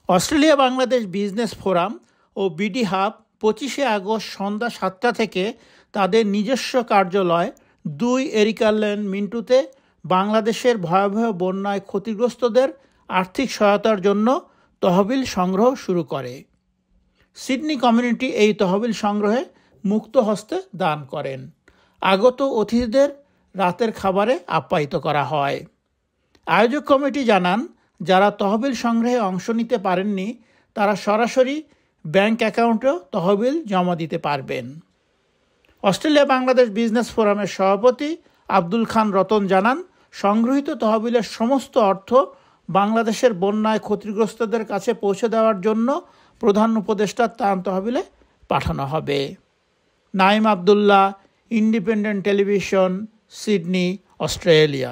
Australia Bangladesh business forum ও BD hub 25শে August সন্ধ্যা 7টা থেকে তাদের নিজস্ব কার্যালয় 2 এরিকা লেন মিন্টুতে বাংলাদেশের ভয়াবহ বন্যায় ক্ষতিগ্রস্তদের আর্থিক সহায়তার জন্য তহবিল সংগ্রহ শুরু করে। সিডনি কমিউনিটি এই তহবিল সংগ্রহে মুক্ত হস্তে দান করেন। আগত অতিথিদের রাতের খাবারে আপ্যায়িত করা হয়। আয়োজক কমিটি জানান, যারা তহবিল সংগ্রহে অংশ নিতে পারেননি তারা সরাসরি ব্যাংক অ্যাকাউন্টেও তহবিল জমা দিতে পারবেন। অস্ট্রেলিয়া বাংলাদেশ বিজনেস ফোরামের সভাপতি আব্দুল খান রতন জানান, সংগৃহীত তহবিলের সমস্ত অর্থ বাংলাদেশের বন্যায় ক্ষতিগ্রস্তদের কাছে পৌঁছে দেওয়ার জন্য প্রধান উপদেষ্টার ত্রাণ তহবিলে পাঠানো হবে। Naim Abdullah, independent television, Sydney, Australia.